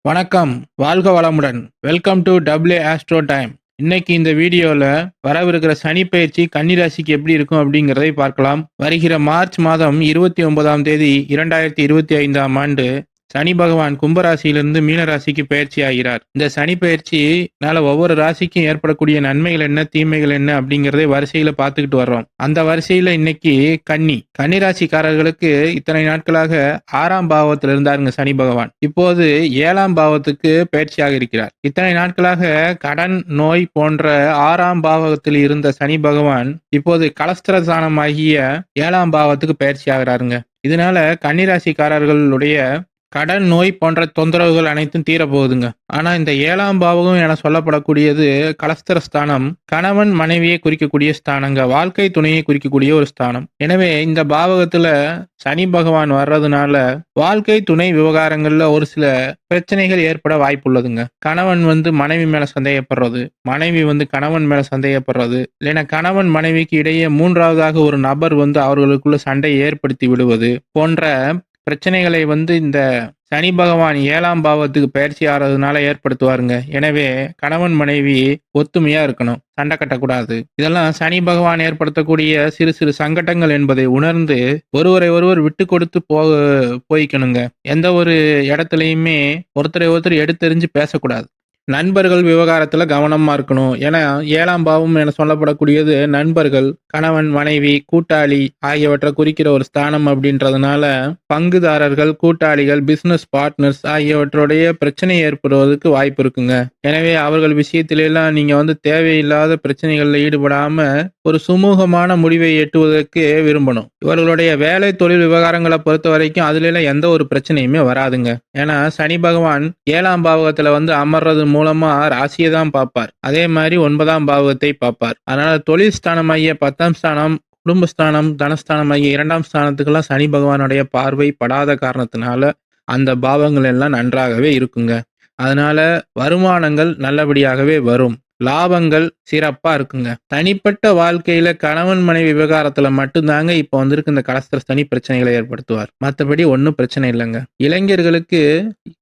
வணக்கம். வாழ்க வளமுடன். Welcome to W astro time. இன்னைக்கு இந்த வீடியோல வரவிருக்கிற சனி பயிற்சி கன்னி ராசிக்கு எப்படி இருக்கும் அப்படிங்கிறதை பார்க்கலாம். வருகிற மார்ச் மாதம் 29ஆம் தேதி 2025ஆம் ஆண்டு சனி பகவான் கும்பராசியிலிருந்து மீன ராசிக்கு பயிற்சி ஆகிறார். இந்த சனி பயிற்சினால ஒவ்வொரு ராசிக்கும் ஏற்படக்கூடிய நன்மைகள் என்ன, தீமைகள் என்ன அப்படிங்கறதை வரிசையில பார்த்துக்கிட்டு வர்றோம். அந்த வரிசையில இன்னைக்கு கன்னி ராசிக்காரர்களுக்கு இத்தனை நாட்களாக 6ஆம் பாவத்தில் இருந்தாருங்க சனி பகவான். இப்போது 7ஆம் பாவத்துக்கு பயிற்சியாக இருக்கிறார். இத்தனை நாட்களாக கடன், நோய் போன்ற 6ஆம் பாவத்தில் இருந்த சனி பகவான் இப்போது கலஸ்திரஸ்தானமாகிய 7ஆம் பாவத்துக்கு பயிற்சி ஆகிறாருங்க. இதனால கன்னிராசிக்காரர்களுடைய கடன், நோய் போன்ற தொந்தரவுகள் அனைத்தும் தீரப்போகுதுங்க. ஆனா இந்த 7ஆம் பாவகம் என சொல்லப்படக்கூடியது கலஸ்திரஸ்தானம், கணவன் மனைவியை குறிக்கக்கூடிய ஸ்தானங்க, வாழ்க்கை துணையை குறிக்கக்கூடிய ஒரு ஸ்தானம். எனவே இந்த பாவகத்துல சனி பகவான் வர்றதுனால வாழ்க்கை துணை விவகாரங்கள்ல ஒரு சில பிரச்சனைகள் ஏற்பட வாய்ப்புள்ளதுங்க. கணவன் மனைவி மேல சந்தேகப்படுறது, மனைவி கணவன் மேல சந்தேகப்படுறது, இல்லைன்னா கணவன் மனைவிக்கு இடையே மூன்றாவதாக ஒரு நபர் அவர்களுக்குள்ள சண்டையை ஏற்படுத்தி விடுவது போன்ற பிரச்சனைகளை இந்த சனி பகவான் 7ஆம் பாவத்துக்கு பயிற்சி ஆறதுனால ஏற்படுத்துவாருங்க. எனவே கணவன் மனைவி ஒத்துமையா இருக்கணும், சண்டை கட்டக்கூடாது. இதெல்லாம் சனி பகவான் ஏற்படுத்தக்கூடிய சிறு சிறு சங்கடங்கள் என்பதை உணர்ந்து ஒருவரை ஒருவர் விட்டு கொடுத்து போய்க்கணுங்க. எந்த ஒரு இடத்துலையுமே ஒருத்தரை ஒருத்தர் எடுத்தெறிஞ்சு பேசக்கூடாது. நண்பர்கள் விவகாரத்துல கவனமா இருக்கணும். ஏன்னா 7ஆம் பாவம் என சொல்லப்படக்கூடியது நண்பர்கள், கணவன், மனைவி, கூட்டாளி ஆகியவற்றை குறிக்கிற ஒரு ஸ்தானம் அப்படின்றதுனால பங்குதாரர்கள், கூட்டாளிகள், பிசினஸ் பார்ட்னர்ஸ் ஆகியவற்றுடைய பிரச்சனை ஏற்படுவதற்கு வாய்ப்பு இருக்குங்க. எனவே அவர்கள் விஷயத்திலெல்லாம் நீங்க தேவையில்லாத பிரச்சனைகள்ல ஈடுபடாம ஒரு சுமூகமான முடிவை எட்டுவதற்கு விரும்பணும். இவர்களுடைய வேலை, தொழில் விவகாரங்களை பொறுத்த வரைக்கும் அதுல எல்லாம் எந்த ஒரு பிரச்சனையுமே வராதுங்க. ஏன்னா சனி பகவான் 7ஆம் பாவகத்துல அமர்றது மூலமா ராசியை தான் பார்ப்பார். அதே மாதிரி 9ஆம் பாவகத்தை பார்ப்பார். அதனால தொழில் ஸ்தானமாகிய 10ஆம் ஸ்தானம், குடும்பஸ்தானம், தனஸ்தானம் ஆகிய 2ஆம் ஸ்தானத்துக்கெல்லாம் சனி பகவானுடைய பார்வை படாத காரணத்தினால அந்த பாவங்கள் எல்லாம் நன்றாகவே இருக்குங்க. அதனால வருமானங்கள் நல்லபடியாகவே வரும், லாபங்கள் சிறப்பா இருக்குங்க. தனிப்பட்ட வாழ்க்கையில கணவன் மனைவி விவகாரத்துல மட்டும்தாங்க இப்ப இந்த கலஸ்திர சனி பிரச்சனைகளை ஏற்படுத்துவார். மற்றபடி ஒன்றும் பிரச்சனை இல்லைங்க. இளைஞர்களுக்கு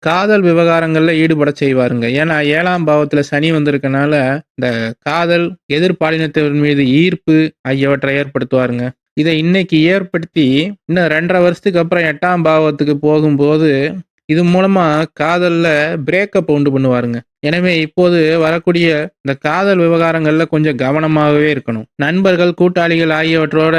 காதல் விவகாரங்கள்ல ஈடுபட செய்வாருங்க. ஏன்னா 7ஆம் பாவத்துல சனி வந்திருக்கனால இந்த காதல், எதிர்பாலினத்தின் மீது ஈர்ப்பு ஆகியவற்றை ஏற்படுத்துவாருங்க. இதை இன்னைக்கு ஏற்படுத்தி இன்னும் 2.5 வருஷத்துக்கு அப்புறம் 8ஆம் பாவத்துக்கு போகும்போது இது மூலமா காதல்ல பிரேக்கப் உண்டு பண்ணுவாருங்க. எனவே இப்போது வரக்கூடிய இந்த காதல் விவகாரங்கள்ல கொஞ்சம் கவனமாகவே இருக்கணும். நண்பர்கள், கூட்டாளிகள் ஆகியவற்றோட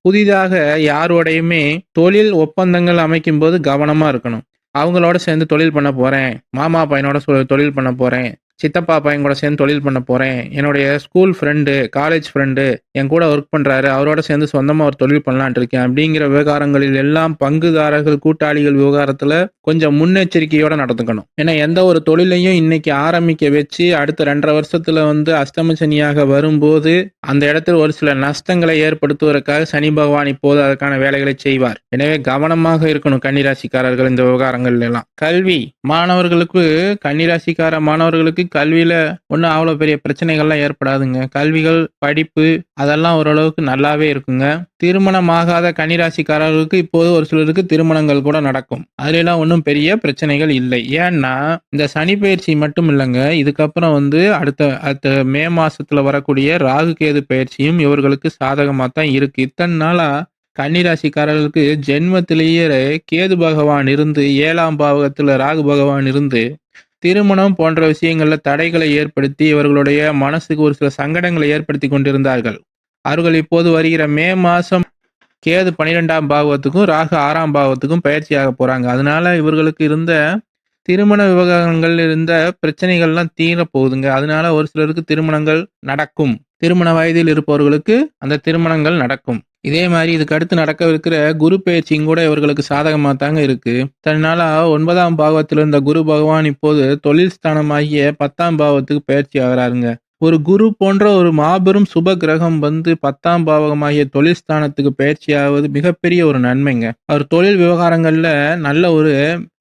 புதிதாக யாரோடையுமே தொழில் ஒப்பந்தங்கள் அமைக்கும் போது கவனமா இருக்கணும். அவங்களோட சேர்ந்து தொழில் பண்ண போறேன், மாமா பையனோட தொழில் பண்ண போறேன், சித்தப்பா பையன் கூட சேர்ந்து தொழில் பண்ண போறேன், என்னுடைய ஸ்கூல் ஃப்ரெண்டு, காலேஜ் ஃப்ரெண்டு என் கூட ஒர்க் பண்றாரு, அவரோட சேர்ந்து சொந்தமா ஒரு தொழில் பண்ணலான் இருக்கேன் அப்படிங்கிற விவகாரங்களில் எல்லாம் பங்குதாரர்கள், கூட்டாளிகள் விவகாரத்துல கொஞ்சம் முன்னெச்சரிக்கையோட நடந்துக்கணும். ஏன்னா எந்த ஒரு தொழிலையும் இன்னைக்கு ஆரம்பிக்க வச்சு அடுத்த 2.5 வருஷத்துல அஷ்டம சனியாக வரும்போது அந்த இடத்துல ஒரு சில நஷ்டங்களை ஏற்படுத்துவதற்காக சனி பகவான் இப்போது அதற்கான வேலைகளை செய்வார். எனவே கவனமாக இருக்கணும் கன்னிராசிக்காரர்கள் இந்த விவகாரங்கள் எல்லாம். கல்வி மாணவர்களுக்கு, கன்னிராசிக்கார மாணவர்களுக்கு கல்வியில ஒன்றும் அவ்வளோ பெரிய பிரச்சனைகள்லாம் ஏற்படாதுங்க. கல்விகள், படிப்பு அதெல்லாம் ஓரளவுக்கு நல்லாவே இருக்குங்க. திருமணமாகாத கன்னிராசிக்காரர்களுக்கு இப்போது ஒரு சிலருக்கு திருமணங்கள் கூட நடக்கும். அதுலாம் ஒன்றும் பெரிய பிரச்சனைகள் இல்லை. ஏன்னா இந்த சனி பயிற்சி மட்டும் இல்லைங்க, இதுக்கப்புறம் அடுத்த மே மாசத்துல வரக்கூடிய ராகு கேது பயிற்சியும் இவர்களுக்கு சாதகமாக தான் இருக்கு. இத்தனை நாளா கன்னிராசிக்காரர்களுக்கு ஜென்மத்திலேயே கேது பகவான் இருந்து 7ஆம் பாவகத்துல ராகு பகவான் இருந்து திருமணம் போன்ற விஷயங்கள்ல தடைகளை ஏற்படுத்தி இவர்களுடைய மனசுக்கு ஒரு சில சங்கடங்களை ஏற்படுத்தி கொண்டிருந்தார்கள். அவர்கள் இப்போது வருகிற மே மாசம் கேது 12ஆம் பாவத்துக்கும் ராகு 6ஆம் பாவத்துக்கும் பயிற்சியாக போறாங்க. அதனால இவர்களுக்கு இருந்த திருமண விவகாரங்கள் இருந்த பிரச்சனைகள்லாம் தீர போகுதுங்க. அதனால ஒரு சிலருக்கு திருமணங்கள் நடக்கும். திருமண வயதில் இருப்பவர்களுக்கு அந்த திருமணங்கள் நடக்கும். இதே மாதிரி இதுக்கு அடுத்து நடக்கவிருக்கிற குரு பயிற்சியும் கூட இவர்களுக்கு சாதகமாக தாங்க இருக்கு. தன்னால 9ஆம் பாவத்தில் இருந்த குரு பகவான் இப்போது தொழில் ஸ்தானமாகிய 10ஆம் பாவத்துக்கு பயிற்சி ஆகிறாருங்க. ஒரு குரு போன்ற ஒரு மாபெரும் சுப கிரகம் 10ஆம் பாவகமாகிய தொழில் ஸ்தானத்துக்கு பயிற்சியாவது மிகப்பெரிய ஒரு நன்மைங்க. அவர் தொழில் விவகாரங்கள்ல நல்ல ஒரு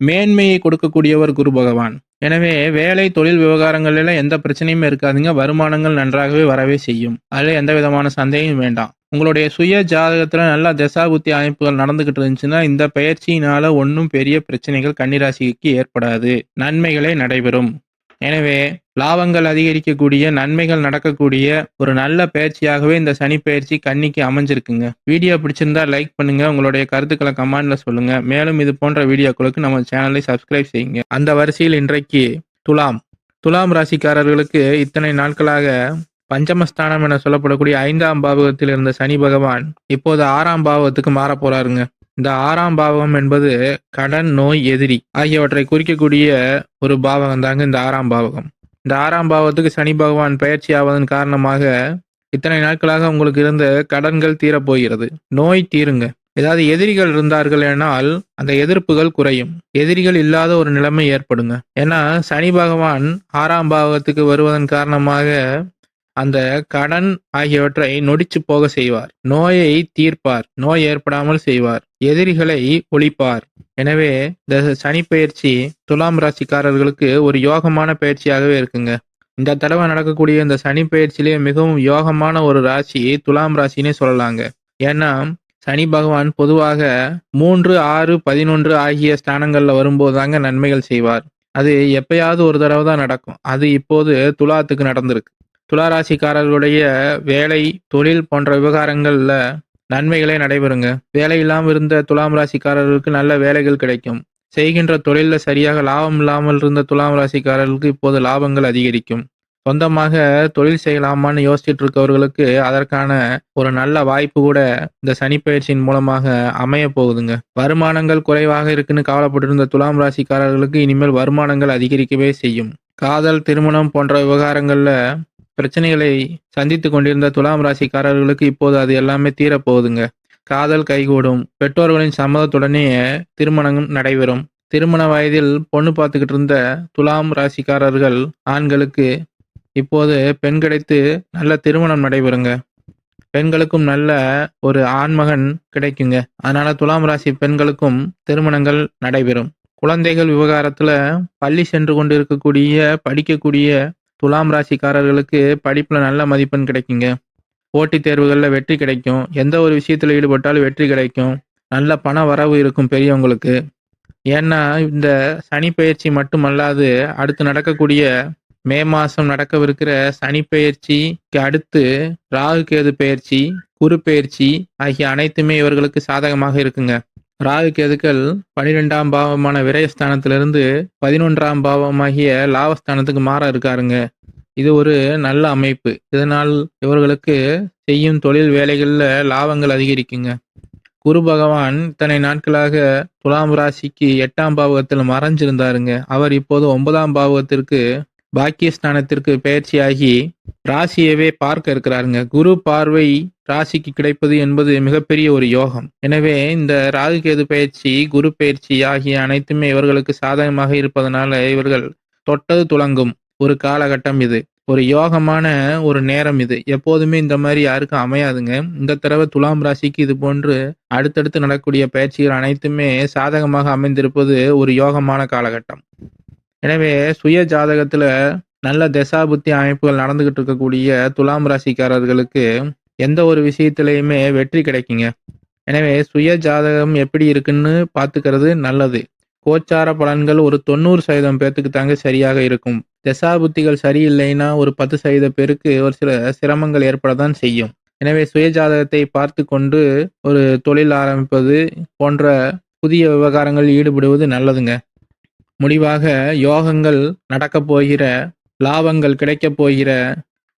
மேன்மையை கொடுக்கக்கூடியவர் குரு பகவான். எனவே வேலை, தொழில் விவகாரங்கள்ல எந்த பிரச்சனையுமே இருக்காதுங்க. வருமானங்கள் நன்றாகவே வரவே செய்யும். அதுல எந்த விதமான சந்தேகமும் வேண்டாம். உங்களுடைய சுய ஜாதகத்துல நல்லா தசாபுத்தி அமைப்புகள் நடந்துகிட்டு இருந்துச்சுன்னா இந்த பயிற்சியினால ஒன்றும் பெரிய பிரச்சனைகள் கன்னிராசிக்கு ஏற்படாது. நன்மைகளே நடைபெறும். எனவே லாபங்கள் அதிகரிக்கக்கூடிய, நன்மைகள் நடக்கக்கூடிய ஒரு நல்ல பயிற்சியாகவே இந்த சனி பயிற்சி கன்னிக்கு அமைஞ்சிருக்குங்க. வீடியோ பிடிச்சிருந்தா லைக் பண்ணுங்க. உங்களுடைய கருத்துக்களை கமெண்ட்ல சொல்லுங்க. மேலும் இது போன்ற வீடியோக்களுக்கு நம்ம சேனலை சப்ஸ்கிரைப் செய்யுங்க. அந்த வரிசையில் இன்றைக்கு துலாம் ராசிக்காரர்களுக்கு இத்தனை நாட்களாக பஞ்சமஸ்தானம் என சொல்லப்படக்கூடிய 5ஆம் பாவகத்தில் இருந்த சனி பகவான் இப்போது 6ஆம் பாவகத்துக்கு மாற போறாருங்க. இந்த 6ஆம் பாவகம் என்பது கடன், நோய், எதிரி ஆகியவற்றை குறிக்கக்கூடிய ஒரு பாவகம் தாங்க இந்த 6ஆம் பாவகம். இந்த 6ஆம் பாவகத்துக்கு சனி பகவான் பயிற்சி ஆவதன் காரணமாக இத்தனை நாட்களாக உங்களுக்கு இருந்த கடன்கள் தீரப்போகிறது. நோய் தீருங்க. ஏதாவது எதிரிகள் இருந்தார்கள் என்றால் அந்த எதிர்ப்புகள் குறையும். எதிரிகள் இல்லாத ஒரு நிலைமை ஏற்படுங்க. ஏன்னா சனி பகவான் 6ஆம் பாவகத்துக்கு வருவதன் காரணமாக அந்த கடன் ஆகியவற்றை நொடிச்சு போக செய்வார். நோயை தீர்ப்பார். நோய் ஏற்படாமல் செய்வார். எதிரிகளை ஒழிப்பார். எனவே இந்த சனி பயிற்சி துலாம் ராசிக்காரர்களுக்கு ஒரு யோகமான பயிற்சியாகவே இருக்குங்க. இந்த தடவை நடக்கக்கூடிய இந்த சனி பயிற்சியிலேயே மிகவும் யோகமான ஒரு ராசி துலாம் ராசினே சொல்லலாங்க. ஏன்னா சனி பகவான் பொதுவாக 3, 6, 11 ஆகிய ஸ்தானங்கள்ல வரும்போது தாங்க நன்மைகள் செய்வார். அது எப்பயாவது ஒரு தடவை தான் நடக்கும். அது இப்போது துலாத்துக்கு நடந்திருக்கு. துளாராசிக்காரர்களுடைய வேலை, தொழில் போன்ற விவகாரங்கள்ல நன்மைகளே நடைபெறுங்க. வேலை இல்லாமல் இருந்த துலாம் ராசிக்காரர்களுக்கு நல்ல வேலைகள் கிடைக்கும். செய்கின்ற தொழில்ல சரியாக லாபம் இல்லாமல் இருந்த துலாம் ராசிக்காரர்களுக்கு இப்போது லாபங்கள் அதிகரிக்கும். சொந்தமாக தொழில் செய்யலாமான்னு யோசிச்சுட்டு இருக்கவர்களுக்கு அதற்கான ஒரு நல்ல வாய்ப்பு கூட இந்த சனிப்பெயர்ச்சியின் மூலமாக அமைய போகுதுங்க. வருமானங்கள் குறைவாக இருக்குன்னு கவலைப்பட்டு இருந்த துலாம் ராசிக்காரர்களுக்கு இனிமேல் வருமானங்கள் அதிகரிக்கவே செய்யும். காதல், திருமணம் போன்ற விவகாரங்கள்ல பிரச்சனைகளை சந்தித்து கொண்டிருந்த துலாம் ராசிக்காரர்களுக்கு இப்போது அது எல்லாமே தீரப்போகுதுங்க. காதல் கைகூடும். பெற்றோர்களின் சம்மதத்துடனே திருமணம் நடைபெறும். திருமண வயதில் பொண்ணு பார்த்துக்கிட்டு இருந்த துலாம் ராசிக்காரர்கள் ஆண்களுக்கு இப்போது பெண் கிடைத்து நல்ல திருமணம் நடைபெறுங்க. பெண்களுக்கும் நல்ல ஒரு ஆண்மகன் கிடைக்குங்க. அதனால துலாம் ராசி பெண்களுக்கும் திருமணங்கள் நடைபெறும். குழந்தைகள் விவகாரத்துல பள்ளி சென்று கொண்டு இருக்கக்கூடிய படிக்கக்கூடிய துலாம் ராசிக்காரர்களுக்கு படிப்புல நல்ல மதிப்பெண் கிடைக்குங்க. போட்டித் தேர்வுகளில் வெற்றி கிடைக்கும். எந்த ஒரு விஷயத்துல ஈடுபட்டாலும் வெற்றி கிடைக்கும். நல்ல பண வரவு இருக்கும் பெரியவங்களுக்கு. ஏன்னா இந்த சனி பயிற்சி மட்டுமல்லாது அடுத்து நடக்கக்கூடிய மே மாசம் நடக்கவிருக்கிற சனி பயிற்சிக்கு அடுத்து ராகு கேது பயிற்சி, குரு பயிற்சி ஆகிய அனைத்துமே இவர்களுக்கு சாதகமாக இருக்குங்க. ராகு கேதுக்கள் 12ஆம் பாவமான விரயஸ்தானத்திலிருந்து 11ஆம் பாவமாகிய லாபஸ்தானத்துக்கு மாற இருக்காருங்க. இது ஒரு நல்ல அமைப்பு. இதனால் இவர்களுக்கு செய்யும் தொழில் வேலைகள்ல லாபங்கள் அதிகரிக்குங்க. குரு பகவான் இத்தனை நாட்களாக துலாம் ராசிக்கு 8ஆம் பாவகத்தில் மறைஞ்சிருந்தாருங்க. அவர் இப்போது 9ஆம் பாவகத்திற்கு பாக்கியஸ்தானத்திற்கு பயிற்சியாகி ராசியவே பார்க்க இருக்கிறாருங்க. குரு பார்வை ராசிக்கு கிடைப்பது என்பது மிகப்பெரிய ஒரு யோகம். எனவே இந்த ராகு கேது பயிற்சி, குரு பயிற்சி ஆகிய அனைத்துமே இவர்களுக்கு சாதகமாக இருப்பதனால இவர்கள் தொட்டது துலங்கும் ஒரு காலகட்டம் இது. ஒரு யோகமான ஒரு நேரம் இது. எப்போதுமே இந்த மாதிரி யாருக்கும் அமையாதுங்க. இந்த தடவை துலாம் ராசிக்கு இது போன்று அடுத்தடுத்து நடக்கக்கூடிய பயிற்சிகள் அனைத்துமே சாதகமாக அமைந்திருப்பது ஒரு யோகமான காலகட்டம். எனவே சுய ஜாதகத்துல நல்ல தசாபுத்தி அமைப்புகள் நடந்துகிட்டு இருக்கக்கூடிய துலாம் ராசிக்காரர்களுக்கு எந்த ஒரு விஷயத்திலையுமே வெற்றி கிடைக்குங்க. எனவே சுய ஜாதகம் எப்படி இருக்குன்னு பார்த்துக்கிறது நல்லது. கோச்சார பலன்கள் ஒரு 90% பேர்த்துக்கு தாங்க சரியாக இருக்கும். தசாபுத்திகள் சரியில்லைன்னா ஒரு 10% பேருக்கு ஒரு சில சிரமங்கள் ஏற்படத்தான் செய்யும். எனவே சுய ஜாதகத்தை பார்த்து கொண்டு ஒரு தொழில் ஆரம்பிப்பது போன்ற புதிய விவகாரங்களில் ஈடுபடுவது நல்லதுங்க. முடிவாக யோகங்கள் நடக்கப் போகிற, லாபங்கள் கிடைக்கப் போகிற,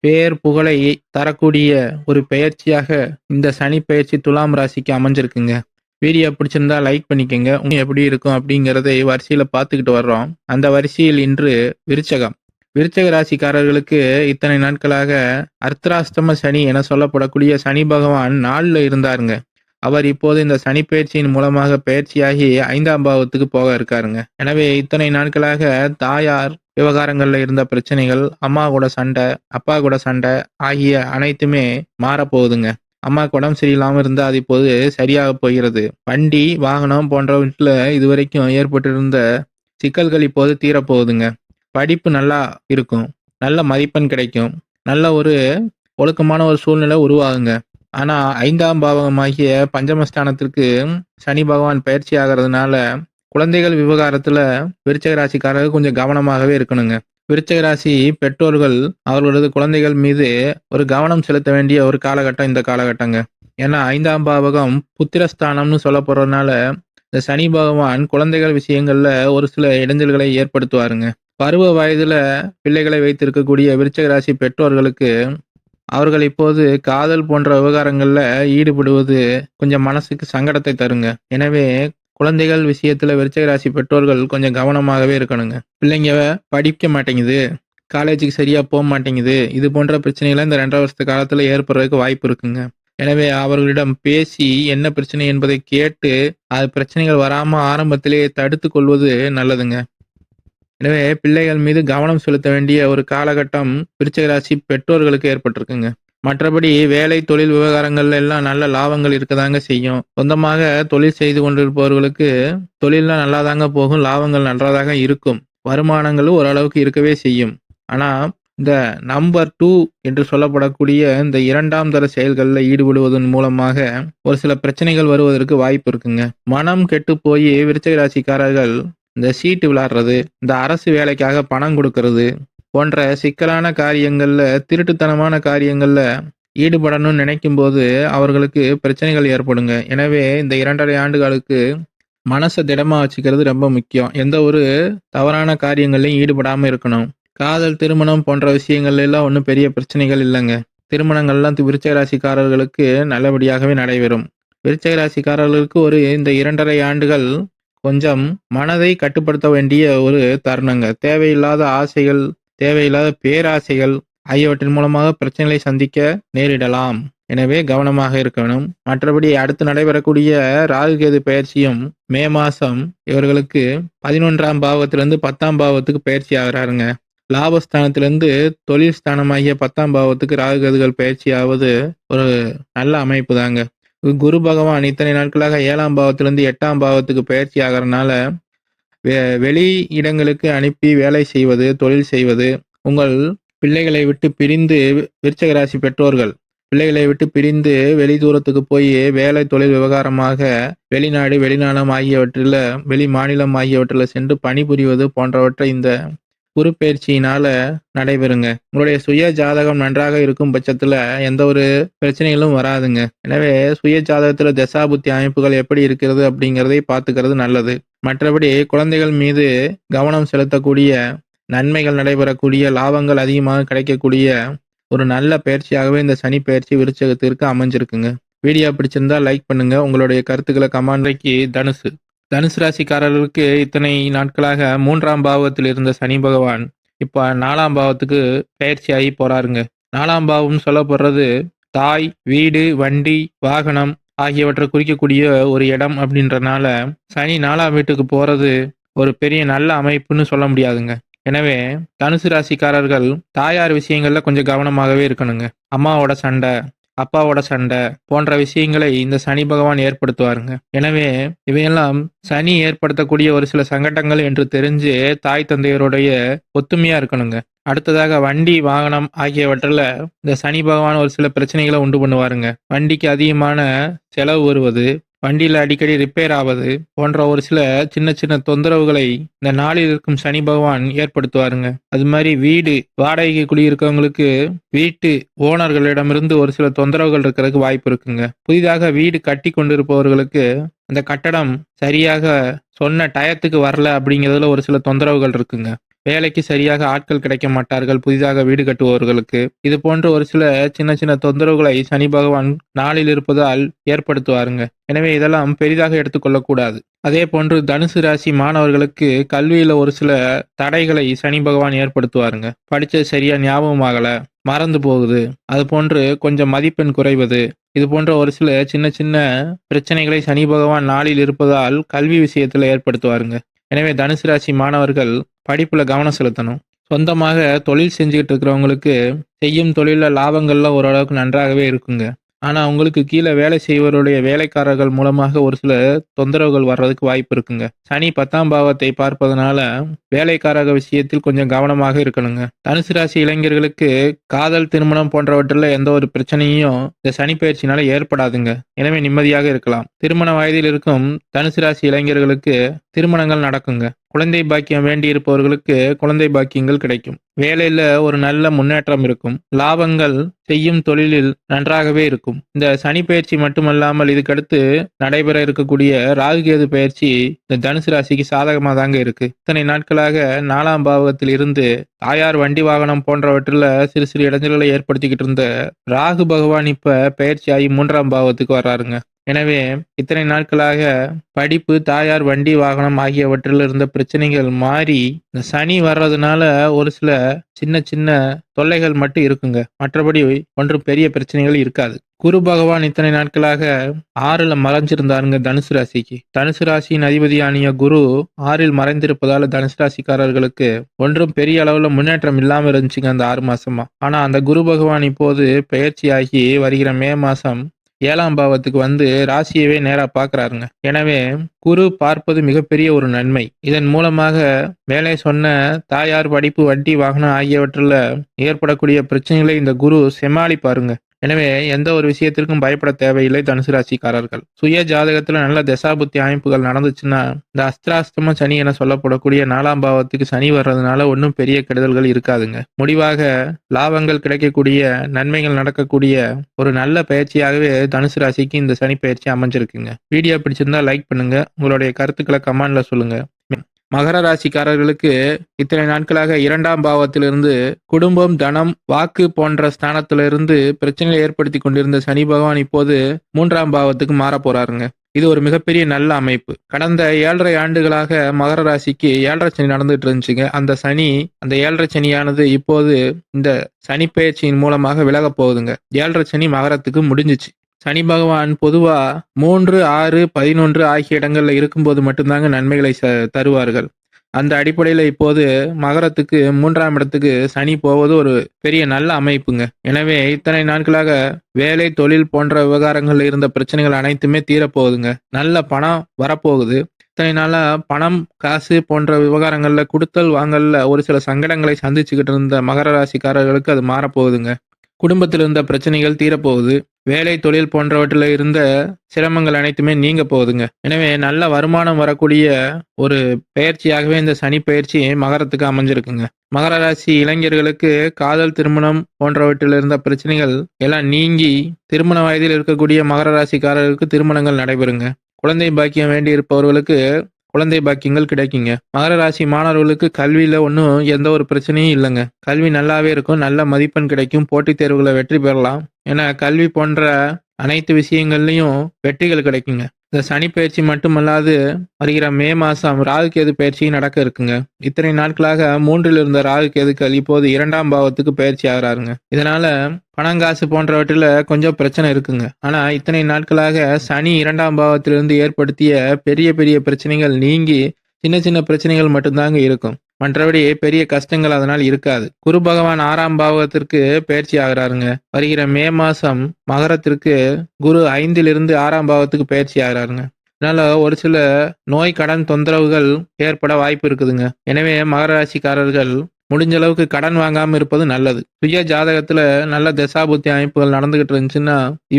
பேர் புகழை தரக்கூடிய ஒரு பெயர்ச்சியாக இந்த சனி பெயர்ச்சி துலாம் ராசிக்கு அமைஞ்சிருக்குங்க. வீடியோ பிடிச்சிருந்தா லைக் பண்ணிக்கங்க. எப்படி இருக்கும் அப்படிங்கிறதை வரிசையில பார்த்துக்கிட்டு வர்றோம். அந்த வரிசையில் இன்று விருச்சகம். விருச்சக ராசிக்காரர்களுக்கு இத்தனை நாட்களாக அர்த்தராஷ்டம சனி என சொல்லப்படக்கூடிய சனி பகவான் 4ல் இருந்தாருங்க. அவர் இப்போது இந்த சனி பயிற்சியின் மூலமாக பயிற்சியாகி 5ஆம் பாவத்துக்கு போக இருக்காருங்க. எனவே இத்தனை நாட்களாக தாயார் விவகாரங்கள்ல இருந்த பிரச்சனைகள், அம்மா கூட சண்டை, அப்பா கூட சண்டை ஆகிய அனைத்துமே மாறப்போகுதுங்க. அம்மாவுக்கு உடம்பு சரியில்லாம இருந்தா அது இப்போது சரியாக போகிறது. வண்டி, வாகனம் போன்றவற்றில் இதுவரைக்கும் ஏற்பட்டிருந்த சிக்கல்கள் இப்போது தீரப்போகுதுங்க. படிப்பு நல்லா இருக்கும். நல்ல மதிப்பெண் கிடைக்கும். நல்ல ஒரு ஒழுக்கமான ஒரு சூழ்நிலை உருவாகுங்க. ஆனா 5ஆம் பாவகமாகிய பஞ்சமஸ்தானத்திற்கு சனி பகவான் பயிற்சி ஆகிறதுனால குழந்தைகள் விவகாரத்துல விருச்சிக ராசிக்காரர்கள் கொஞ்சம் கவனமாகவே இருக்கணுங்க. விருச்சிக ராசி பெற்றோர்கள் அவர்களது குழந்தைகள் மீது ஒரு கவனம் செலுத்த வேண்டிய ஒரு காலகட்டம் இந்த காலகட்டங்க. ஏன்னா 5ஆம் பாவகம் புத்திரஸ்தானம்னு சொல்லப்படுறதுனால இந்த சனி பகவான் குழந்தைகள் விஷயங்கள்ல ஒரு சில இடைஞ்சல்களை ஏற்படுத்துவாருங்க. பருவ வயதுல பிள்ளைகளை வைத்திருக்கக்கூடிய விருச்சிக ராசி பெற்றோர்களுக்கு அவர்கள் இப்போது காதல் போன்ற விவகாரங்கள்ல ஈடுபடுவது கொஞ்சம் மனசுக்கு சங்கடத்தை தருங்க. எனவே குழந்தைகள் விஷயத்துல விருச்சிக ராசி பெற்றோர்கள் கொஞ்சம் கவனமாகவே இருக்கணுங்க. பிள்ளைங்க படிக்க மாட்டேங்குது, காலேஜுக்கு சரியா போக மாட்டேங்குது, இது போன்ற பிரச்சனைகளை இந்த 2 வருஷத்து காலத்துல ஏற்படுறதுக்கு வாய்ப்பு இருக்குங்க. எனவே அவர்களிடம் பேசி என்ன பிரச்சனை என்பதை கேட்டு அது பிரச்சனைகள் வராம ஆரம்பத்திலேயே தடுத்து கொள்வது நல்லதுங்க. எனவே பிள்ளைகள் மீது கவனம் செலுத்த வேண்டிய ஒரு காலகட்டம் விருச்சிக ராசி பெற்றோர்களுக்கு ஏற்பட்டிருக்குங்க. மற்றபடி வேலை தொழில் விவகாரங்கள்ல எல்லாம் நல்ல லாபங்கள் இருக்கதாங்க செய்யும். சொந்தமாக தொழில் செய்து கொண்டிருப்பவர்களுக்கு தொழில்லாம் நல்லாதாங்க போகும், லாபங்கள் நன்றாக இருக்கும், வருமானங்களும் ஓரளவுக்கு இருக்கவே செய்யும். ஆனா இந்த நம்பர் 2 என்று சொல்லப்படக்கூடிய இந்த 2ஆம் தர செயல்களில் ஈடுபடுவதன் மூலமாக ஒரு சில பிரச்சனைகள் வருவதற்கு வாய்ப்பு இருக்குங்க. மனம் கெட்டு போய் விருச்சிக ராசிக்காரர்கள் இந்த சீட்டு விளையாடுறது, இந்த அரசு வேலைக்காக பணம் கொடுக்கறது போன்ற சிக்கலான காரியங்கள்ல, திருட்டுத்தனமான காரியங்கள்ல ஈடுபடணும்னு நினைக்கும்போது அவர்களுக்கு பிரச்சனைகள் ஏற்படுங்க. எனவே இந்த 2½ ஆண்டுகளுக்கு மனசை திடமா வச்சுக்கிறது ரொம்ப முக்கியம். எந்த ஒரு தவறான காரியங்கள்லையும் ஈடுபடாம இருக்கணும். காதல், திருமணம் போன்ற விஷயங்கள்ல எல்லாம் ஒன்றும் பெரிய பிரச்சனைகள் இல்லைங்க. திருமணங்கள்லாம் விருச்சிக ராசிக்காரர்களுக்கு நல்லபடியாகவே நடைபெறும். விருச்சிக ராசிக்காரர்களுக்கு ஒரு இந்த 2½ ஆண்டுகள் கொஞ்சம் மனதை கட்டுப்படுத்த வேண்டிய ஒரு தருணங்க. தேவையில்லாத ஆசைகள், தேவையில்லாத பேராசைகள் ஆகியவற்றின் மூலமாக பிரச்சனைகளை சந்திக்க நேரிடலாம். எனவே கவனமாக இருக்கணும். மற்றபடி அடுத்து நடைபெறக்கூடிய ராகு கேது பயிற்சியும் மே மாசம் இவர்களுக்கு 11ஆம் பாவத்திலிருந்து 10ஆம் பாவத்துக்கு பயிற்சி ஆகிறாருங்க. லாபஸ்தானத்திலிருந்து தொழில் ஸ்தானமாகிய 10ஆம் பாவத்துக்கு ராகு கேதுகள் பயிற்சி ஆவது ஒரு நல்ல அமைப்பு தாங்க. குரு பகவான் இத்தனை நாட்களாக 7ஆம் பாவத்திலிருந்து 8ஆம் பாவத்துக்கு பயிற்சி ஆகிறதுனால வெளி இடங்களுக்கு அனுப்பி வேலை செய்வது, தொழில் செய்வது, உங்கள் பிள்ளைகளை விட்டு பிரிந்து விருச்சிக ராசி பெற்றோர்கள் பிள்ளைகளை விட்டு பிரிந்து வெளி தூரத்துக்கு போய் வேலை தொழில் விவகாரமாக வெளிநாடு, வெளிநாடம் ஆகியவற்றில், வெளி மாநிலம் ஆகியவற்றில் சென்று பணிபுரிவது போன்றவற்றை இந்த குரு பயிற்சியினால நடைபெறுங்க. உங்களுடைய சுய ஜாதகம் நன்றாக இருக்கும் பட்சத்துல எந்த ஒரு பிரச்சனைகளும் வராதுங்க. எனவே சுய ஜாதகத்துல தசாபுத்தி அமைப்புகள் எப்படி இருக்கிறது அப்படிங்கிறதை பார்த்துக்கிறது நல்லது. மற்றபடி குழந்தைகள் மீது கவனம் செலுத்தக்கூடிய, நன்மைகள் நடைபெறக்கூடிய, லாபங்கள் அதிகமாக கிடைக்கக்கூடிய ஒரு நல்ல பயிற்சியாகவே இந்த சனி பயிற்சி விருச்சிகத்திற்கு அமைஞ்சிருக்குங்க. வீடியோ பிடிச்சிருந்தா லைக் பண்ணுங்க. உங்களுடைய கருத்துக்களை கமெண்ட்க்கு. தனுசு ராசிக்காரர்களுக்கு இத்தனை நாட்களாக 3ஆம் பாவத்தில் இருந்த சனி பகவான் இப்ப 4ஆம் பாவத்துக்கு பயிற்சி ஆகி போறாருங்க. 4ஆம் பாவம் சொல்லப்படுறது தாய், வீடு, வண்டி, வாகனம் ஆகியவற்றை குறிக்கக்கூடிய ஒரு இடம் அப்படின்றனால சனி 4ஆம் வீட்டுக்கு போறது ஒரு பெரிய நல்ல அமைப்புன்னு சொல்ல முடியாதுங்க. எனவே தனுசு ராசிக்காரர்கள் தாயார் விஷயங்கள்ல கொஞ்சம் கவனமாகவே இருக்கணுங்க. அம்மாவோட சண்டை, அப்பாவோட சண்டை போன்ற விஷயங்களை இந்த சனி பகவான் ஏற்படுத்துவாருங்க. எனவே இவையெல்லாம் சனி ஏற்படுத்தக்கூடிய ஒரு சில சங்கடங்கள் என்று தெரிஞ்சு தாய் தந்தையருடைய ஒத்துமையா இருக்கணுங்க. அடுத்ததாக வண்டி, வாகனம் ஆகியவற்றில் இந்த சனி பகவான் ஒரு சில பிரச்சனைகளை உண்டு பண்ணுவாருங்க. வண்டிக்கு அதிகமான செலவு வருவது, வண்டியில் அடிக்கடி ரிப்பேர் ஆவது போன்ற ஒரு சில சின்ன சின்ன தொந்தரவுகளை இந்த நாளில் இருக்கும் சனி பகவான் ஏற்படுத்துவாருங்க. அது மாதிரி வீடு வாடகைக்கு குடியிருக்கவங்களுக்கு வீட்டு ஓனர்களிடமிருந்து ஒரு சில தொந்தரவுகள் இருக்கிறதுக்கு வாய்ப்பு இருக்குங்க. புதிதாக வீடு கட்டி கொண்டிருப்பவர்களுக்கு அந்த கட்டடம் சரியாக சொன்ன டயத்துக்கு வரல அப்படிங்கிறதுல ஒரு சில தொந்தரவுகள் இருக்குங்க. வேலைக்கு சரியாக ஆட்கள் கிடைக்க மாட்டார்கள் புதிதாக வீடு கட்டுபவர்களுக்கு. இது போன்ற ஒரு சில சின்ன சின்ன தொந்தரவுகளை சனி பகவான் நாளில் இருப்பதால் ஏற்படுத்துவாருங்க. எனவே இதெல்லாம் பெரிதாக எடுத்துக்கொள்ளக்கூடாது. அதே போன்று தனுசு ராசி மாணவர்களுக்கு கல்வியில ஒரு சில தடைகளை சனி பகவான் ஏற்படுத்துவாருங்க. படிச்சது சரியா ஞாபகம் ஆகல, மறந்து போகுது, அது போன்று கொஞ்சம் மதிப்பெண் குறைவது, இது போன்ற ஒரு சில சின்ன சின்ன பிரச்சனைகளை சனி பகவான் நாளில் இருப்பதால் கல்வி விஷயத்துல ஏற்படுத்துவாருங்க. எனவே தனுசு ராசி மாணவர்கள் படிப்புல கவனம் செலுத்தணும். சொந்தமாக தொழில் செஞ்சுக்கிட்டு இருக்கிறவங்களுக்கு செய்யும் தொழில லாபங்கள்லாம் ஓரளவுக்கு நன்றாகவே இருக்குங்க. ஆனா உங்களுக்கு கீழ வேலை செய்பவருடைய வேலைக்காரர்கள் மூலமாக ஒரு சில தொந்தரவுகள் வர்றதுக்கு வாய்ப்பு இருக்குங்க. சனி 10ஆம் பாவத்தை பார்ப்பதனால வேலைக்காரக விஷயத்தில் கொஞ்சம் கவனமாக இருக்கணுங்க. தனுசு ராசி இளைஞர்களுக்கு காதல், திருமணம் போன்றவற்றில எந்த ஒரு பிரச்சனையும் இந்த சனி பயிற்சினால ஏற்படாதுங்க. எனவே நிம்மதியாக இருக்கலாம். திருமண வயதில் இருக்கும் தனுசு ராசி இளைஞர்களுக்கு திருமணங்கள் நடக்குங்க. குழந்தை பாக்கியம் வேண்டி இருப்பவர்களுக்கு குழந்தை பாக்கியங்கள் கிடைக்கும். வேலையில ஒரு நல்ல முன்னேற்றம் இருக்கும். லாபங்கள் செய்யும் தொழிலில் நன்றாகவே இருக்கும். இந்த சனி பயிற்சி மட்டுமல்லாமல் இதுக்கடுத்து நடைபெற இருக்கக்கூடிய ராகுகேது பயிற்சி இந்த தனுசு ராசிக்கு சாதகமாக தாங்க இருக்கு. இத்தனை நாட்களாக 4ஆம் பாவகத்தில் இருந்து தாயார், வண்டி வாகனம் போன்றவற்றில் சிறு சிறு இடைஞ்சல்களை ஏற்படுத்திக்கிட்டு இருந்த ராகு பகவான் இப்ப பயிற்சியாகி 3ஆம் பாவத்துக்கு வர்றாருங்க. எனவே இத்தனை நாட்களாக படிப்பு, தாயார், வண்டி வாகனம் ஆகியவற்றில் இருந்த பிரச்சனைகள் மாறி இந்த சனி வர்றதுனால ஒரு சில சின்ன சின்ன தொல்லைகள் மட்டும் இருக்குங்க. மற்றபடி ஒன்றும் பெரிய பிரச்சனைகள் இருக்காது. குரு பகவான் இத்தனை நாட்களாக 6ல மறைஞ்சிருந்தாருங்க தனுசு ராசிக்கு. தனுசு ராசியின் அதிபதியானிய குரு 6ல் மறைந்திருப்பதால தனுசு ராசிக்காரர்களுக்கு ஒன்றும் பெரிய அளவுல முன்னேற்றம் இல்லாம இருந்துச்சுங்க அந்த 6 மாசமா. ஆனா அந்த குரு பகவான் இப்போது பெயர்ச்சியாகி வருகிற மே மாசம் 7ஆம் பாவத்துக்கு வந்து ராசியவே நேரா பார்க்கறாருங்க. எனவே குரு பார்ப்பது மிகப்பெரிய ஒரு நன்மை. இதன் மூலமாக மேலே சொன்ன தாயார், படிப்பு, வண்டி, வாகனம் ஆகியவற்றில் ஏற்படக்கூடிய பிரச்சனைகளை இந்த குரு சமாளிப்பாருங்க. எனவே எந்த ஒரு விஷயத்திற்கும் பயப்பட தேவையில்லை தனுசு ராசிக்காரர்கள். சுய ஜாதகத்துல நல்ல தசாபுத்தி அமைப்புகள் நடந்துச்சுன்னா இந்த அஸ்திராஸ்தம சனி என சொல்லப்படக்கூடிய 4ஆம் பாவத்துக்கு சனி வர்றதுனால ஒன்றும் பெரிய கெடுதல்கள் இருக்காதுங்க. முடிவாக லாபங்கள் கிடைக்கக்கூடிய, நன்மைகள் நடக்கக்கூடிய ஒரு நல்ல பயிற்சியாகவே தனுசு ராசிக்கு இந்த சனி பயிற்சி அமைஞ்சிருக்குங்க. வீடியோ பிடிச்சிருந்தா லைக் பண்ணுங்க. உங்களுடைய கருத்துக்களை கமெண்ட்ல சொல்லுங்க. மகர ராசிக்காரர்களுக்கு இத்தனை நாட்களாக 2ஆம் பாவத்திலிருந்து குடும்பம், தனம், வாக்கு போன்ற ஸ்தானத்திலிருந்து பிரச்சனைகளை ஏற்படுத்தி கொண்டிருந்த சனி பகவான் இப்போது 3ஆம் பாவத்துக்கு மாற போறாருங்க. இது ஒரு மிகப்பெரிய நல்ல அமைப்பு. கடந்த 7.5 ஆண்டுகளாக மகர ராசிக்கு 7.5 சனி நடந்துட்டு இருந்துச்சுங்க. அந்த 7.5 சனியானது இப்போது இந்த சனி பெயர்ச்சியின் மூலமாக விலக போகுதுங்க. 7.5 சனி மகரத்துக்கு முடிஞ்சிச்சு. சனி பகவான் பொதுவா 3, 6, 11 ஆகிய இடங்கள்ல இருக்கும்போது மட்டும்தாங்க நன்மைகளை தருவார்கள். அந்த அடிப்படையில இப்போது மகரத்துக்கு 3ஆம் இடத்துக்கு சனி போவது ஒரு பெரிய நல்ல அமைப்புங்க. எனவே இத்தனை நாட்களாக வேலை, தொழில் போன்ற விவகாரங்கள்ல இருந்த பிரச்சனைகள் அனைத்துமே தீரப்போகுதுங்க. நல்ல பணம் வரப்போகுது. இத்தனை நாளா பணம், காசு போன்ற விவகாரங்கள்ல குடுத்தல் வாங்கல்ல ஒரு சில சங்கடங்களை சந்திச்சுக்கிட்டு இருந்த மகர ராசிக்காரர்களுக்கு அது மாறப்போகுதுங்க. குடும்பத்தில் இருந்த பிரச்சனைகள் தீரப்போகுது. வேலை, தொழில் போன்றவற்றில் இருந்த சிரமங்கள் அனைத்துமே நீங்க போகுதுங்க. எனவே நல்ல வருமானம் வரக்கூடிய ஒரு பெயர்ச்சியாகவே இந்த சனி பெயர்ச்சி மகரத்துக்கு அமைஞ்சிருக்குங்க. மகர ராசி இளைஞர்களுக்கு காதல், திருமணம் போன்றவற்றில் இருந்த பிரச்சனைகள் எல்லாம் நீங்கி திருமண வயதில் இருக்கக்கூடிய மகர ராசிக்காரர்களுக்கு திருமணங்கள் நடைபெறுங்க. குழந்தை பாக்கியம் வேண்டி இருப்பவர்களுக்கு குழந்தை பாக்கியங்கள் கிடைக்குங்க. மகர ராசி மாணவர்களுக்கு கல்வியில ஒன்றும் எந்த ஒரு பிரச்சனையும் இல்லைங்க. கல்வி நல்லாவே இருக்கும். நல்ல மதிப்பெண் கிடைக்கும். போட்டித் தேர்வுகளை வெற்றி பெறலாம். ஏன்னா கல்வி போன்ற அனைத்து விஷயங்கள்லையும் வெற்றிகள் கிடைக்குங்க. இந்த சனி பயிற்சி மட்டுமல்லாது வருகிற மே மாசம் ராகு கேது பயிற்சியும் நடக்க இருக்குங்க. இத்தனை நாட்களாக 3ல் இருந்த ராகு கேதுக்கள் இப்போது 2ஆம் பாவத்துக்கு பயிற்சி ஆகிறாருங்க. இதனால பணங்காசு போன்றவற்றில் கொஞ்சம் பிரச்சனை இருக்குங்க. ஆனா இத்தனை நாட்களாக சனி 2ஆம் பாவத்திலிருந்து ஏற்படுத்திய பெரிய பெரிய பிரச்சனைகள் நீங்கி சின்ன சின்ன பிரச்சனைகள் மட்டும்தாங்க இருக்கும். மற்றபடி பெரிய கஷ்டங்கள் அதனால் இருக்காது. குரு பகவான் 6ஆம் பாவத்திற்கு பயிற்சி ஆகிறாருங்க. வருகிற மே மாசம் மகரத்திற்கு குரு 5லிருந்து 6ஆம் பாவத்துக்கு பயிற்சி ஆகிறாருங்க. அதனால ஒரு சில நோய், கடன் தொந்தரவுகள் ஏற்பட வாய்ப்பு இருக்குதுங்க. எனவே மகர ராசிக்காரர்கள் முடிஞ்ச அளவுக்கு கடன் வாங்காம இருப்பது நல்லது. சுய ஜாதகத்துல நல்ல தசாபுத்தி அமைப்புகள் நடந்துகிட்டு இருந்துச்சுன்னா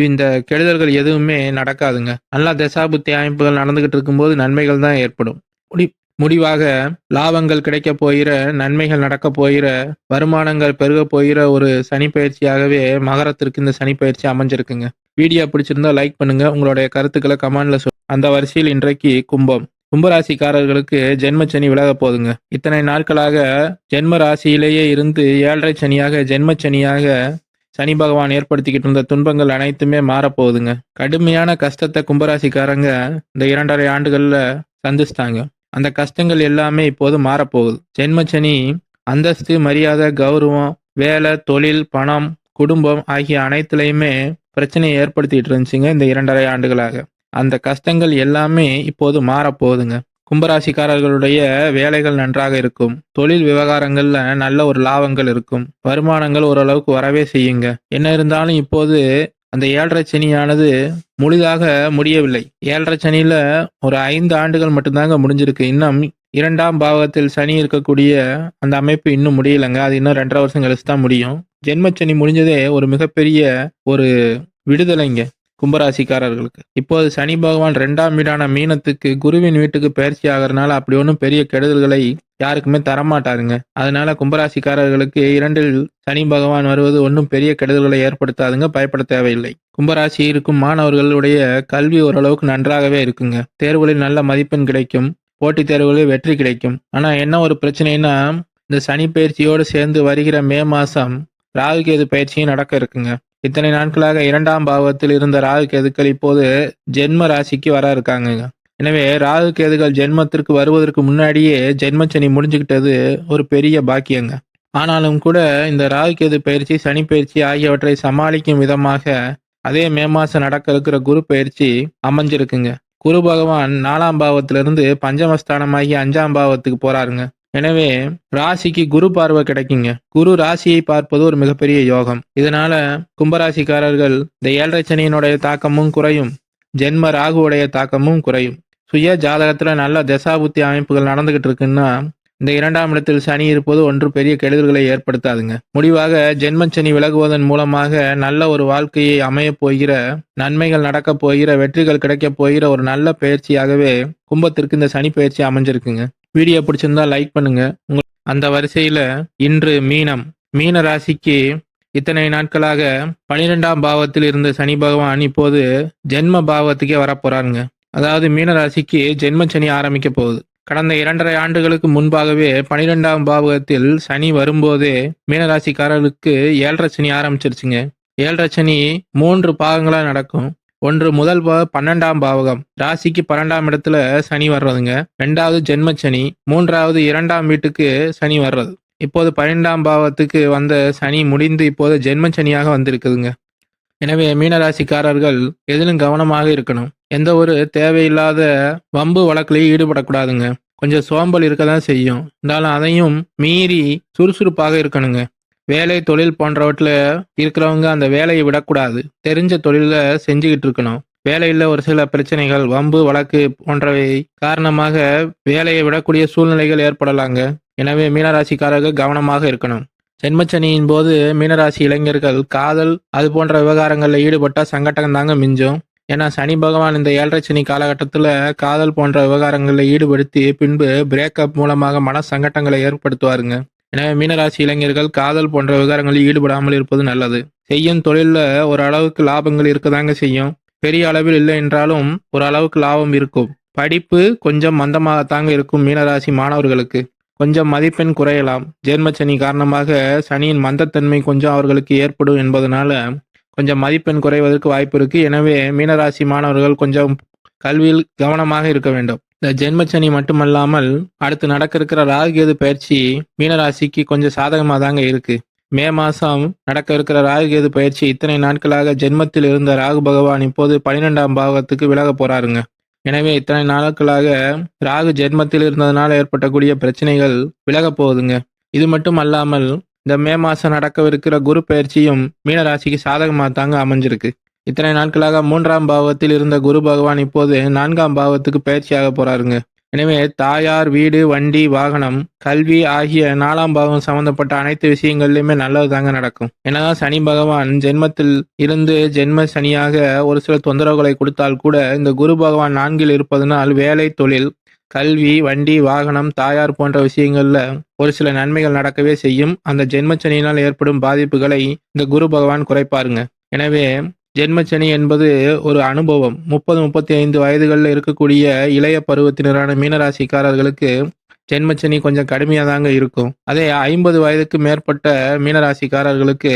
இந்த கெடுதல்கள் எதுவுமே நடக்காதுங்க. நல்ல தசாபுத்தி அமைப்புகள் நடந்துகிட்டு இருக்கும்போது நன்மைகள் தான் ஏற்படும். முடிவாக லாபங்கள் கிடைக்க போகிற, நன்மைகள் நடக்க போகிற, வருமானங்கள் பெருக போகிற ஒரு சனி பயிற்சியாகவே மகரத்திற்கு இந்த சனி பயிற்சி அமைஞ்சிருக்குங்க. வீடியோ பிடிச்சிருந்தா லைக் பண்ணுங்க. உங்களுடைய கருத்துக்களை கமெண்ட்ல அந்த வரிசையில் இன்றைக்கு கும்பம். கும்பராசிக்காரர்களுக்கு ஜென்மச்சனி விலக போகுதுங்க. இத்தனை நாட்களாக ஜென்ம ராசியிலேயே இருந்து 7.5 சனியாக ஜென்மச்சனியாக சனி பகவான் ஏற்படுத்திக்கிட்டு இருந்த துன்பங்கள் அனைத்துமே மாறப்போகுதுங்க. கடுமையான கஷ்டத்தை கும்பராசிக்காரங்க இந்த 2.5 ஆண்டுகள்ல சந்திச்சிட்டாங்க. அந்த கஷ்டங்கள் எல்லாமே இப்போது மாறப்போகுது. ஜென்மச்சனி அந்தஸ்து, மரியாதை, கௌரவம், வேலை, தொழில், பணம், குடும்பம் ஆகிய அனைத்துலையுமே பிரச்சனையை ஏற்படுத்திட்டு இருந்துச்சுங்க இந்த 2.5 ஆண்டுகளாக. அந்த கஷ்டங்கள் எல்லாமே இப்போது மாறப்போகுதுங்க. கும்பராசிக்காரர்களுடைய வேலைகள் நன்றாக இருக்கும். தொழில் விவகாரங்கள்ல நல்ல ஒரு லாபங்கள் இருக்கும். வருமானங்கள் ஓரளவுக்கு வரவே செய்யுங்க. என்ன இருந்தாலும் இப்போது அந்த 7.5 சனியானது முழுதாக முடியவில்லை. 7.5 சனியில ஒரு 5 ஆண்டுகள் மட்டும்தாங்க முடிஞ்சிருக்கு. இன்னும் 2ஆம் பாவத்தில் சனி இருக்கக்கூடிய அந்த அமைப்பு இன்னும் முடியலங்க. அது இன்னும் 2.5 வருஷம் கழிச்சு தான் முடியும். ஜென்மச்சனி முடிஞ்சதே ஒரு மிகப்பெரிய ஒரு விடுதலைங்க கும்பராசிக்காரர்களுக்கு. இப்போது சனி பகவான் 2ஆம் வீடான மீனத்துக்கு குருவின் வீட்டுக்கு பயிற்சி ஆகிறதுனால அப்படி ஒன்றும் பெரிய கெடுதல்களை யாருக்குமே தரமாட்டாருங்க. அதனால கும்பராசிக்காரர்களுக்கு 2ல் சனி பகவான் வருவது ஒன்றும் பெரிய கெடுதல்களை ஏற்படுத்தாதுங்க. பயப்பட தேவையில்லை. கும்பராசி இருக்கும் மாணவர்களுடைய கல்வி ஓரளவுக்கு நன்றாகவே இருக்குங்க. தேர்வுகளில் நல்ல மதிப்பெண் கிடைக்கும். போட்டித் தேர்வுகளில் வெற்றி கிடைக்கும். ஆனா என்ன ஒரு பிரச்சனைனா, இந்த சனி பயிற்சியோடு சேர்ந்து வருகிற மே மாசம் ராகு கேது பயிற்சியும் நடக்க இருக்குங்க. இத்தனை நாட்களாக 2ஆம் பாவத்தில் இருந்த ராகு கேதுக்கள் இப்போது ஜென்ம ராசிக்கு வர இருக்காங்க. எனவே ராகு கேதுகள் ஜென்மத்திற்கு வருவதற்கு முன்னாடியே ஜென்மச்சனி முடிஞ்சுக்கிட்டது ஒரு பெரிய பாக்கியங்க. ஆனாலும் கூட இந்த ராகு கேது பயிற்சி, சனி பயிற்சி ஆகியவற்றை சமாளிக்கும் விதமாக அதே மே மாசம் நடக்க இருக்கிற குரு பயிற்சி அமைஞ்சிருக்குங்க. குரு பகவான் 4ஆம் பாவத்திலிருந்து பஞ்சமஸ்தானமாகி 5ஆம் பாவத்துக்கு போறாருங்க. எனவே ராசிக்கு குரு பார்வை கிடைக்குங்க. குரு ராசியை பார்ப்பது ஒரு மிகப்பெரிய யோகம். இதனால கும்பராசிக்காரர்கள் இந்த 7.5 சனியினுடைய தாக்கமும் குறையும். ஜென்ம ராகுவுடைய தாக்கமும் குறையும். சுய ஜாதகத்துல நல்ல தசாபுத்தி அமைப்புகள் நடந்துகிட்டு இருக்குன்னா இந்த 2ஆம் இடத்தில் சனி இருப்பது ஒன்று பெரிய கெடுதல்களை ஏற்படுத்தாதுங்க. முடிவாக ஜென்மச்சனி விலகுவதன் மூலமாக நல்ல ஒரு வாழ்க்கையை அமையப் போகிற, நன்மைகள் நடக்கப் போகிற, வெற்றிகள் கிடைக்கப் போகிற ஒரு நல்ல பயிற்சியாகவே கும்பத்திற்கு இந்த சனி பயிற்சி அமைஞ்சிருக்குங்க. வீடியோ பிடிச்சிருந்தா லைக் பண்ணுங்க. அந்த வரிசையில இன்று மீன ராசிக்கு இத்தனை நாட்களாக 12ஆம் பாவத்தில் இருந்த சனி பகவான் இப்போது ஜென்ம பாவத்துக்கே வரப்போறாருங்க. அதாவது மீன ராசிக்கு ஜென்ம சனி ஆரம்பிக்க போகுது. கடந்த 2.5 ஆண்டுகளுக்கு முன்பாகவே 12ஆம் பாவகத்தில் சனி வரும்போதே மீனராசிக்காரர்களுக்கு 7.5 சனி ஆரம்பிச்சிருச்சுங்க. 7.5 சனி 3 பாகங்களா நடக்கும். ஒன்று முதல் 12ஆம் பாவகம், ராசிக்கு 12ஆம் இடத்துல சனி வர்றதுங்க. 2வது ஜென்மச்சனி, 3வது 2ஆம் வீட்டுக்கு சனி வர்றது. இப்போது 12ஆம் பாவத்துக்கு வந்த சனி முடிந்து இப்போது ஜென்மச்சனியாக வந்திருக்குதுங்க. எனவே மீனராசிக்காரர்கள் எதிலும் கவனமாக இருக்கணும். எந்த ஒரு தேவையில்லாத வம்பு வழக்கிலையும் ஈடுபடக்கூடாதுங்க. கொஞ்சம் சோம்பல் இருக்க தான் செய்யும். இருந்தாலும் அதையும் மீறி சுறுசுறுப்பாக இருக்கணுங்க. வேலை, தொழில் போன்றவற்றில் இருக்கிறவங்க அந்த வேலையை விடக்கூடாது. தெரிஞ்ச தொழிலை செஞ்சுக்கிட்டு இருக்கணும். வேலையில் ஒரு சில பிரச்சனைகள், வம்பு வழக்கு போன்றவை காரணமாக வேலையை விடக்கூடிய சூழ்நிலைகள் ஏற்படலாங்க. எனவே மீனராசிக்காரர்கள் கவனமாக இருக்கணும். ஜென்மச்சனியின் போது மீனராசி இளைஞர்கள் காதல் அது போன்ற விவகாரங்களில் ஈடுபட்டா சங்கடம் தாங்க மிஞ்சும். ஏன்னா சனி பகவான் இந்த 7.5 சனி காலகட்டத்தில் காதல் போன்ற விவகாரங்களில் ஈடுபடுத்தி பின்பு பிரேக்கப் மூலமாக மன சங்கடங்களை ஏற்படுத்துவாருங்க. எனவே மீனராசி இளைஞர்கள் காதல் போன்ற விவகாரங்களில் ஈடுபடாமல் இருப்பது நல்லது. செய்யும் தொழிலில் ஒரு அளவுக்கு லாபங்கள் இருக்கதாங்க செய்யும். பெரிய அளவில் இல்லை என்றாலும் ஒரு அளவுக்கு லாபம் இருக்கும். படிப்பு கொஞ்சம் மந்தமாகத்தாங்க இருக்கும். மீனராசி மாணவர்களுக்கு கொஞ்சம் மதிப்பெண் குறையலாம். ஜென்மச்சனி காரணமாக சனியின் மந்தத்தன்மை கொஞ்சம் அவர்களுக்கு ஏற்படும் என்பதனால கொஞ்சம் மதிப்பெண் குறைவதற்கு வாய்ப்பு இருக்கு. எனவே மீனராசி மாணவர்கள் கொஞ்சம் கல்வியில் கவனமாக இருக்க வேண்டும். இந்த ஜென்மச்சனி மட்டுமல்லாமல் அடுத்து நடக்க இருக்கிற ராகு கேது பயிற்சி மீனராசிக்கு கொஞ்சம் சாதகமாக தாங்க இருக்கு. மே மாசம் நடக்க இருக்கிற ராகு கேது பயிற்சி இத்தனை நாட்களாக ஜென்மத்தில் இருந்த ராகு பகவான் இப்போது 12ஆம் பாவத்துக்கு விலக போறாருங்க. எனவே இத்தனை நாட்களாக ராகு ஜென்மத்தில் இருந்ததுனால ஏற்பட்டக்கூடிய பிரச்சனைகள் விலக போகுதுங்க. இது மட்டும் அல்லாமல் இந்த மே மாசம் நடக்கவிருக்கிற குரு பயிற்சியும் மீனராசிக்கு சாதகமாக தாங்க அமைஞ்சிருக்கு. இத்தனை நாட்களாக 3ஆம் பாவத்தில் இருந்த குரு பகவான் இப்போது 4ஆம் பாவத்துக்கு பயிற்சியாக போறாருங்க. எனவே தாயார், வீடு, வண்டி, வாகனம், கல்வி ஆகிய 4ஆம் பாவம் சம்பந்தப்பட்ட அனைத்து விஷயங்கள்லையுமே நல்லது தாங்க நடக்கும். என்னதான் சனி பகவான் ஜென்மத்தில் இருந்து ஜென்ம சனியாக ஒரு சில தொந்தரவுகளை கொடுத்தால் கூட இந்த குரு பகவான் 4ல் இருப்பதனால் வேலை, தொழில், கல்வி, வண்டி, வாகனம், தாயார் போன்ற விஷயங்கள்ல ஒரு சில நன்மைகள் நடக்கவே செய்யும். அந்த ஜென்மச்சனியினால் ஏற்படும் பாதிப்புகளை இந்த குரு பகவான் குறைப்பாருங்க. எனவே ஜென்மச்சனி என்பது ஒரு அனுபவம். 30-35 வயதுகளில் இருக்கக்கூடிய இளைய பருவத்தினரான மீனராசிக்காரர்களுக்கு ஜென்மச்சனி கொஞ்சம் கடுமையாக தாங்க இருக்கும். அதே 50 வயதுக்கு மேற்பட்ட மீனராசிக்காரர்களுக்கு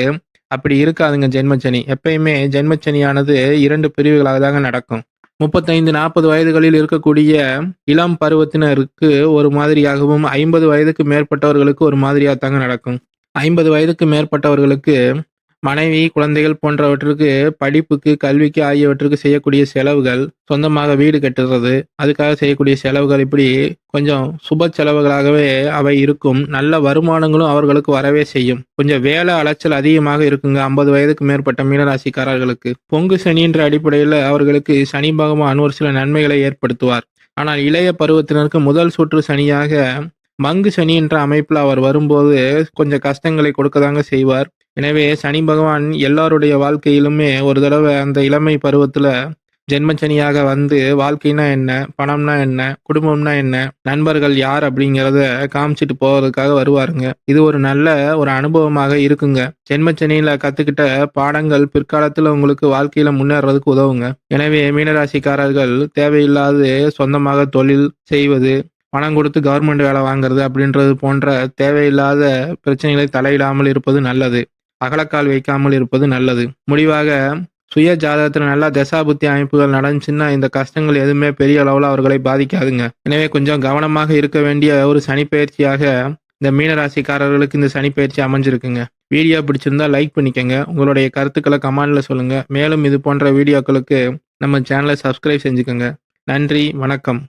அப்படி இருக்காதுங்க ஜென்மச்சனி. எப்பயுமே ஜென்மச்சனியானது 2 பிரிவுகளாக தாங்க நடக்கும். 35-40 வயதுகளில் இருக்கக்கூடிய இளம் பருவத்தினருக்கு ஒரு மாதிரியாகவும் 50 வயதுக்கு மேற்பட்டவர்களுக்கு ஒரு மாதிரியாக தாங்க நடக்கும். 50 வயதுக்கு மேற்பட்டவர்களுக்கு மனைவி, குழந்தைகள் போன்றவற்றுக்கு படிப்புக்கு, கல்விக்கு ஆகியவற்றுக்கு செய்யக்கூடிய செலவுகள், சொந்தமாக வீடு கட்டுறது, அதுக்காக செய்யக்கூடிய செலவுகள் இப்படி கொஞ்சம் சுப செலவுகளாகவே அவை இருக்கும். நல்ல வருமானங்களும் அவர்களுக்கு வரவே செய்யும். கொஞ்சம் வேலை அலைச்சல் அதிகமாக இருக்குங்க 50 வயதுக்கு மேற்பட்ட மீனராசிக்காரர்களுக்கு. பொங்கு சனின்ற அடிப்படையில் அவர்களுக்கு சனி பகவான் ஒரு சில நன்மைகளை ஏற்படுத்துவார். ஆனால் இளைய பருவத்தினருக்கு முதல் சுற்று சனியாக மங்கு சனி என்ற அமைப்பில் அவர் வரும்போது கொஞ்சம் கஷ்டங்களை கொடுக்கதாங்க செய்வார். எனவே சனி பகவான் எல்லாருடைய வாழ்க்கையிலுமே ஒரு தடவை அந்த இளமை பருவத்துல ஜென்மச்சனியாக வந்து வாழ்க்கைனா என்ன, பணம்னா என்ன, குடும்பம்னா என்ன, நண்பர்கள் யார் அப்படிங்கிறத காமிச்சிட்டு போவதற்காக வருவாருங்க. இது ஒரு நல்ல ஒரு அனுபவமாக இருக்குங்க. ஜென்மச்சனியில கத்துக்கிட்ட பாடங்கள் பிற்காலத்துல உங்களுக்கு வாழ்க்கையில முன்னேறதுக்கு உதவுங்க. எனவே மீனராசிக்காரர்கள் தேவையில்லாது சொந்தமாக தொழில் செய்வது, பணம் கொடுத்து கவர்மெண்ட் வேலை வாங்குறது அப்படின்றது போன்ற தேவையில்லாத பிரச்சனைகளை தலையிடாமல் இருப்பது நல்லது. அகலக்கால் வைக்காமல் இருப்பது நல்லது. முடிவாக சுய ஜாதகத்துல நல்லா தசாபுத்தி அமைப்புகள் நடந்துச்சுன்னா இந்த கஷ்டங்கள் எதுவுமே பெரிய அளவுல அவர்களை பாதிக்காதுங்க. எனவே கொஞ்சம் கவனமாக இருக்க வேண்டிய ஒரு சனிப்பெயர்ச்சியாக இந்த மீனராசிக்காரர்களுக்கு இந்த சனிப்பெயர்ச்சி அமைஞ்சிருக்குங்க. வீடியோ பிடிச்சிருந்தா லைக் பண்ணிக்கங்க. உங்களுடைய கருத்துக்களை கமெண்ட்ல சொல்லுங்க. மேலும் இது போன்ற வீடியோக்களுக்கு நம்ம சேனலை சப்ஸ்கிரைப் செஞ்சுக்கோங்க. நன்றி, வணக்கம்.